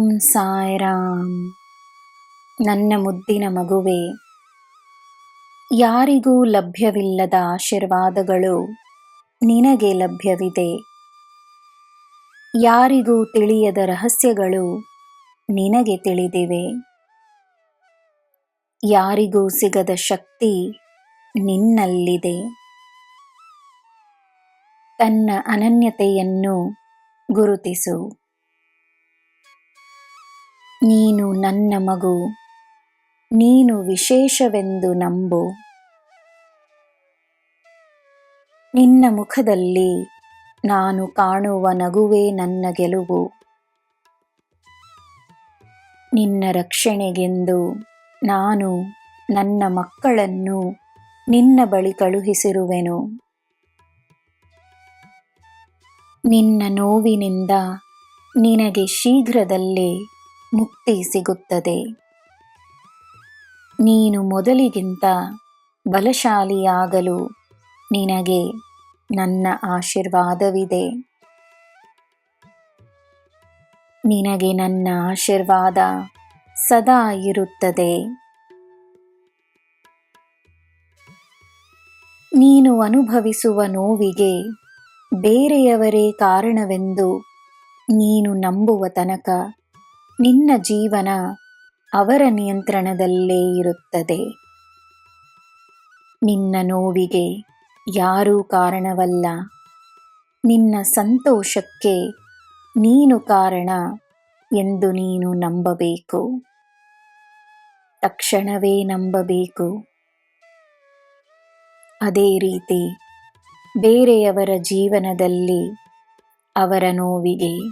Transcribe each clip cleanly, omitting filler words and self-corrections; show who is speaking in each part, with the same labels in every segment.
Speaker 1: ಓಂ ಸಾಯಿರಾಮ್. ನನ್ನ ಮುದ್ದಿನ ಮಗುವೆ, ಯಾರಿಗೂ ಲಭ್ಯವಿಲ್ಲದ ಆಶೀರ್ವಾದಗಳು ನಿನಗೆ ಲಭ್ಯವಿದೆ. ಯಾರಿಗೂ ತಿಳಿಯದ ರಹಸ್ಯಗಳು ನಿನಗೆ ತಿಳಿದಿವೆ. ಯಾರಿಗೂ ಸಿಗದ ಶಕ್ತಿ ನಿನ್ನಲ್ಲಿದೆ. ತನ್ನ ಅನನ್ಯತೆಯನ್ನು ಗುರುತಿಸು. ನೀನು ನನ್ನ ಮಗು, ನೀನು ವಿಶೇಷವೆಂದು ನಂಬು. ನಿನ್ನ ಮುಖದಲ್ಲಿ ನಾನು ಕಾಣುವ ನಗುವೇ ನನ್ನ ಗೆಲುವು. ನಿನ್ನ ರಕ್ಷಣೆಗೆಂದು ನಾನು ನನ್ನ ಮಕ್ಕಳನ್ನು ನಿನ್ನ ಬಳಿ ಕಳುಹಿಸಿರುವೆನು. ನಿನ್ನ ನೋವಿನಿಂದ ನಿನಗೆ ಶೀಘ್ರದಲ್ಲೇ ಮುಕ್ತಿ ಸಿಗುತ್ತದೆ. ನೀನು ಮೊದಲಿಗಿಂತ ಬಲಶಾಲಿಯಾಗಲು ನಿನಗೆ ನನ್ನ ಆಶೀರ್ವಾದವಿದೆ. ನಿನಗೆ ನನ್ನ ಆಶೀರ್ವಾದ ಸದಾ ಇರುತ್ತದೆ. ನೀನು ಅನುಭವಿಸುವ ನೋವಿಗೆ ಬೇರೆಯವರೇ ಕಾರಣವೆಂದು ನೀನು ನಂಬುವ ತನಕ ನಿನ್ನ ಜೀವನ ಅವರ ನಿಯಂತ್ರಣದಲ್ಲೇ ಇರುತ್ತದೆ. ನಿನ್ನ ನೋವಿಗೆ ಯಾರೂ ಕಾರಣವಲ್ಲ. ನಿನ್ನ ಸಂತೋಷಕ್ಕೆ ನೀನು ಕಾರಣ ಎಂದು ನೀನು ನಂಬಬೇಕು. ತಕ್ಷಣವೇ ನಂಬಬೇಕು. ಅದೇ ರೀತಿ ಬೇರೆಯವರ ಜೀವನದಲ್ಲಿ ಅವರ ನೋವಿಗೆ,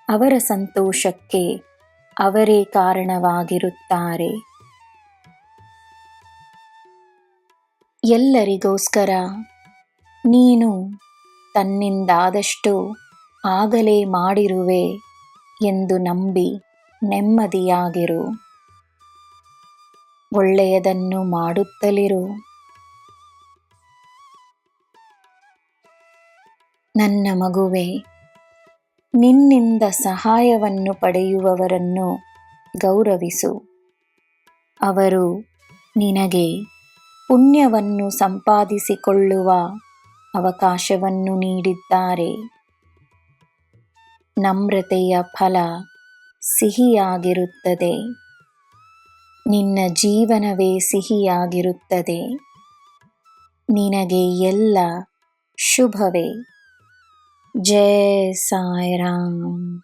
Speaker 1: ಅವರ ಸಂತೋಷಕ್ಕೆ ಅವರೇ ಕಾರಣವಾಗಿರುತ್ತಾರೆ. ಎಲ್ಲರಿಗೋಸ್ಕರ ನೀನು ತನ್ನಿಂದಾದಷ್ಟು ಆಗಲೇ ಮಾಡಿರುವೆ ಎಂದು ನಂಬಿ ನೆಮ್ಮದಿಯಾಗಿರು. ಒಳ್ಳೆಯದನ್ನು ಮಾಡುತ್ತಲಿರು. ನನ್ನ ಮಗುವೆ, ನಿನ್ನಿಂದ ಸಹಾಯವನ್ನು ಪಡೆಯುವವರನ್ನು ಗೌರವಿಸು. ಅವರು ನಿನಗೆ ಪುಣ್ಯವನ್ನು ಸಂಪಾದಿಸಿಕೊಳ್ಳುವ ಅವಕಾಶವನ್ನು ನೀಡಿದ್ದಾರೆ. ನಮ್ರತೆಯ ಫಲ ಸಿಹಿಯಾಗಿರುತ್ತದೆ. ನಿನ್ನ ಜೀವನವೇ ಸಿಹಿಯಾಗಿರುತ್ತದೆ. ನಿನಗೆ ಎಲ್ಲ ಶುಭವೇ. ಜೈ ಸಾಯಿರಾಮ್.